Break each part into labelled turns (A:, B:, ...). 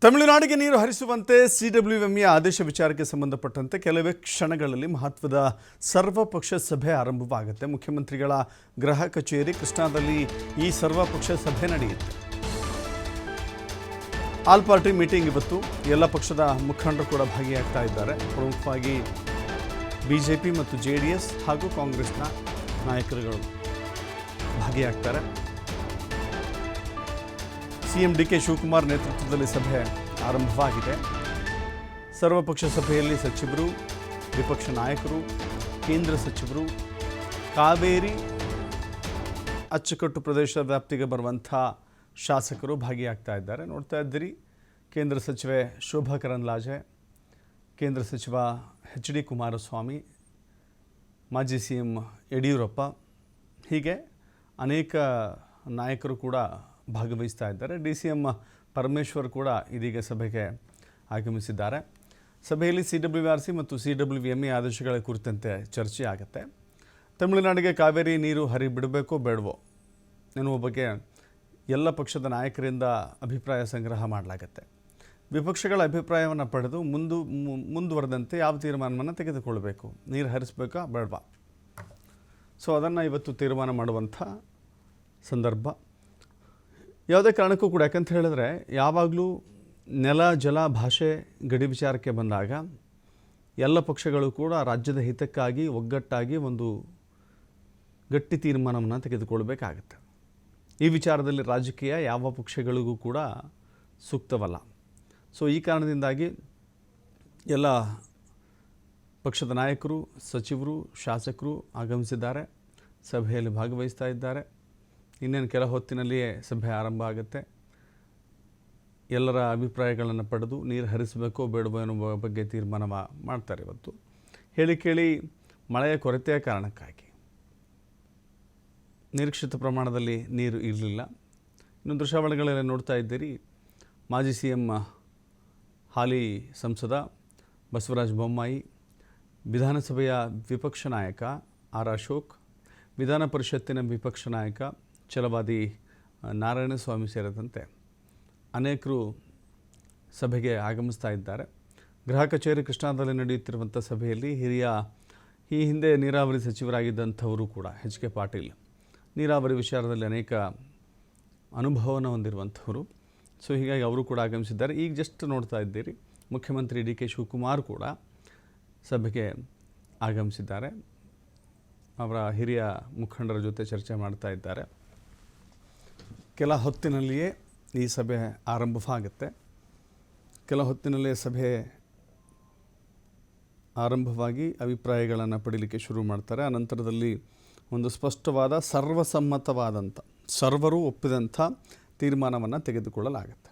A: ತಮಿಳುನಾಡಿಗೆ ನೀರು ಹರಿಸುವಂತೆ ಸಿಡಬ್ಲ್ಯೂಎಂಎ ಆದೇಶ ವಿಚಾರಕ್ಕೆ ಸಂಬಂಧಪಟ್ಟಂತೆ ಕೆಲವೇ ಕ್ಷಣಗಳಲ್ಲಿ ಮಹತ್ವದ ಸರ್ವಪಕ್ಷ ಸಭೆ ಆರಂಭವಾಗುತ್ತೆ. ಮುಖ್ಯಮಂತ್ರಿಗಳ ಗೃಹ ಕಚೇರಿ ಕೃಷ್ಣಾದಲ್ಲಿ ಈ ಸರ್ವಪಕ್ಷ ಸಭೆ ನಡೆಯುತ್ತೆ. ಆಲ್ ಪಾರ್ಟಿ ಮೀಟಿಂಗ್ ಇವತ್ತು. ಎಲ್ಲ ಪಕ್ಷದ ಮುಖಂಡರು ಕೂಡ ಭಾಗಿಯಾಗ್ತಾ ಇದ್ದಾರೆ. ಪ್ರಮುಖವಾಗಿ ಬಿಜೆಪಿ ಮತ್ತು ಜೆಡಿಎಸ್ ಹಾಗೂ ಕಾಂಗ್ರೆಸ್ನ ನಾಯಕರುಗಳು ಭಾಗಿಯಾಗ್ತಾರೆ. ಸಿಎಂ ಡಿಕೆ ಶಿವಕುಮಾರ್ ನೇತೃತ್ವದಲ್ಲಿ ಸಭೆ ಆರಂಭವಾಗಿದೆ. ಸರ್ವಪಕ್ಷ ಸಭೆಯಲ್ಲಿ ಸಚಿವರು, ವಿಪಕ್ಷ ನಾಯಕರು, ಕೇಂದ್ರ ಸಚಿವರು, ಕಾವೇರಿ ಅಚ್ಚುಕಟ್ಟು ಪ್ರದೇಶದ ವ್ಯಾಪ್ತಿಗೆ ಬರುವಂಥ ಶಾಸಕರು ಭಾಗಿಯಾಗ್ತಾ ಇದ್ದಾರೆ. ನೋಡ್ತಾ ಇದ್ದೀರಿ, ಕೇಂದ್ರ ಸಚಿವೆ ಶೋಭಾ ಕರಂದ್ಲಾಜೆ, ಕೇಂದ್ರ ಸಚಿವ ಎಚ್.ಡಿ. ಕುಮಾರಸ್ವಾಮಿ, ಮಾಜಿ ಸಿಎಂ ಯಡಿಯೂರಪ್ಪ, ಹೀಗೆ ಅನೇಕ ನಾಯಕರು ಕೂಡ ಭಾಗವಹಿಸ್ತಾ ಇದ್ದಾರೆ. ಡಿ.ಸಿ.ಎಂ. ಪರಮೇಶ್ವರ್ ಕೂಡ ಇದೀಗ ಸಭೆಗೆ ಆಗಮಿಸಿದ್ದಾರೆ. ಸಭೆಯಲ್ಲಿ CWRC ಮತ್ತು CWMA ಆದೇಶಗಳ ಕುರಿತಂತೆ ಚರ್ಚೆ ಆಗುತ್ತೆ. ತಮಿಳುನಾಡಿಗೆ ಕಾವೇರಿ ನೀರು ಹರಿಬಿಡಬೇಕೋ ಬೇಡವೋ ಎನ್ನುವ ಬಗ್ಗೆ ಎಲ್ಲ ಪಕ್ಷದ ನಾಯಕರಿಂದ ಅಭಿಪ್ರಾಯ ಸಂಗ್ರಹ ಮಾಡಲಾಗುತ್ತೆ. ವಿಪಕ್ಷಗಳ ಅಭಿಪ್ರಾಯವನ್ನು ಪಡೆದು ಮುಂದುವರೆದಂತೆ ಯಾವ ತೀರ್ಮಾನವನ್ನು ತೆಗೆದುಕೊಳ್ಳಬೇಕು, ನೀರು ಹರಿಸಬೇಕಾ ಬೇಡವಾ, ಸೊ ಅದನ್ನು ಇವತ್ತು ತೀರ್ಮಾನ ಮಾಡುವಂಥ ಸಂದರ್ಭ. ಯಾವುದೇ ಕಾರಣಕ್ಕೂ ಕೂಡ, ಯಾಕಂತ ಹೇಳಿದ್ರೆ ಯಾವಾಗಲೂ ನೆಲ, ಜಲ, ಭಾಷೆ, ಗಡಿ ವಿಚಾರಕ್ಕೆ ಬಂದಾಗ ಎಲ್ಲ ಪಕ್ಷಗಳು ಕೂಡ ರಾಜ್ಯದ ಹಿತಕ್ಕಾಗಿ ಒಗ್ಗಟ್ಟಾಗಿ ಒಂದು ಗಟ್ಟಿ ತೀರ್ಮಾನವನ್ನು ತೆಗೆದುಕೊಳ್ಬೇಕಾಗತ್ತೆ. ಈ ವಿಚಾರದಲ್ಲಿ ರಾಜಕೀಯ ಯಾವ ಪಕ್ಷಗಳಿಗೂ ಕೂಡ ಸೂಕ್ತವಲ್ಲ. ಸೊ ಈ ಕಾರಣದಿಂದಾಗಿ ಎಲ್ಲ ಪಕ್ಷದ ನಾಯಕರು, ಸಚಿವರು, ಶಾಸಕರು ಆಗಮಿಸಿದ್ದಾರೆ, ಸಭೆಯಲ್ಲಿ ಭಾಗವಹಿಸ್ತಾ ಇದ್ದಾರೆ. ಇನ್ನೇನು ಕೆಲ ಹೊತ್ತಿನಲ್ಲಿಯೇ ಸಭೆ ಆರಂಭ ಆಗುತ್ತೆ. ಎಲ್ಲರ ಅಭಿಪ್ರಾಯಗಳನ್ನು ಪಡೆದು ನೀರು ಹರಿಸಬೇಕೋ ಬೇಡವೋ ಎನ್ನುವ ಬಗ್ಗೆ ತೀರ್ಮಾನ ಮಾಡ್ತಾರೆ. ಇವತ್ತು ಹೇಳಿ ಕೇಳಿ ಮಳೆಯ ಕೊರತೆಯ ಕಾರಣಕ್ಕಾಗಿ ನಿರೀಕ್ಷಿತ ಪ್ರಮಾಣದಲ್ಲಿ ನೀರು ಇರಲಿಲ್ಲ. ಇನ್ನು ದೃಶ್ಯಾವಳಿಗಳಲ್ಲಿ ನೋಡ್ತಾ ಇದ್ದೀರಿ, ಮಾಜಿ ಸಿಎಂ ಹಾಲಿ ಸಂಸದ ಬಸವರಾಜ ಬೊಮ್ಮಾಯಿ, ವಿಧಾನಸಭೆಯ ವಿಪಕ್ಷ ನಾಯಕ ಆರ್ ಅಶೋಕ್, ವಿಧಾನ ಪರಿಷತ್ತಿನ ವಿಪಕ್ಷ ನಾಯಕ ಛಲವಾದಿ ನಾರಾಯಣಸ್ವಾಮಿ ಸೇರಿದಂತೆ ಅನೇಕರು ಸಭೆಗೆ ಆಗಮಿಸ್ತಾ ಇದ್ದಾರೆ. ಗೃಹ ಕಚೇರಿ ಕೃಷ್ಣಾದಲ್ಲಿ ನಡೆಯುತ್ತಿರುವಂಥ ಸಭೆಯಲ್ಲಿ ಈ ಹಿಂದೆ ನೀರಾವರಿ ಸಚಿವರಾಗಿದ್ದಂಥವರು ಕೂಡ ಎಚ್.ಕೆ. ಪಾಟೀಲ್, ನೀರಾವರಿ ವಿಚಾರದಲ್ಲಿ ಅನೇಕ ಅನುಭವವನ್ನು ಹೊಂದಿರುವಂಥವರು. ಸೊ ಹೀಗಾಗಿ ಅವರು ಕೂಡ ಆಗಮಿಸಿದ್ದಾರೆ. ಈಗ ಜಸ್ಟ್ ನೋಡ್ತಾ ಇದ್ದೀರಿ, ಮುಖ್ಯಮಂತ್ರಿ ಡಿ.ಕೆ. ಶಿವಕುಮಾರ್ ಕೂಡ ಸಭೆಗೆ ಆಗಮಿಸಿದ್ದಾರೆ. ಅವರ ಹಿರಿಯ ಮುಖಂಡರ ಜೊತೆ ಚರ್ಚೆ ಮಾಡ್ತಾ ಇದ್ದಾರೆ. ಕೆಲ ಹೊತ್ತಿನಲ್ಲಿಯೇ ಈ ಸಭೆ ಆರಂಭವಾಗುತ್ತೆ. ಕೆಲ ಹೊತ್ತಿನಲ್ಲೇ ಸಭೆ ಆರಂಭವಾಗಿ ಅಭಿಪ್ರಾಯಗಳನ್ನು ಪಡೀಲಿಕ್ಕೆ ಶುರು ಮಾಡ್ತಾರೆ. ಅನಂತರದಲ್ಲಿ ಒಂದು ಸ್ಪಷ್ಟವಾದ ಸರ್ವಸಮ್ಮತವಾದಂಥ, ಸರ್ವರು ಒಪ್ಪಿದಂಥ ತೀರ್ಮಾನವನ್ನು ತೆಗೆದುಕೊಳ್ಳಲಾಗುತ್ತೆ.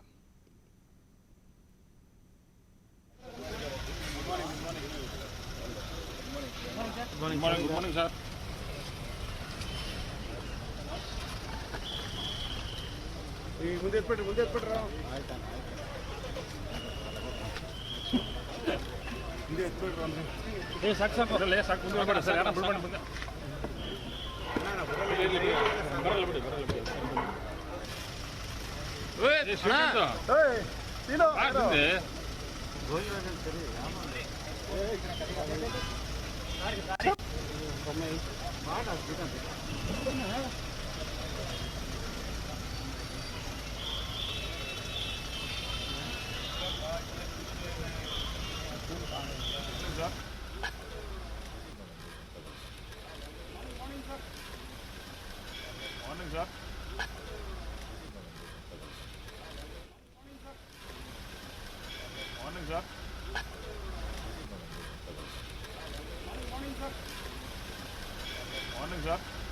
B: Morning, sir.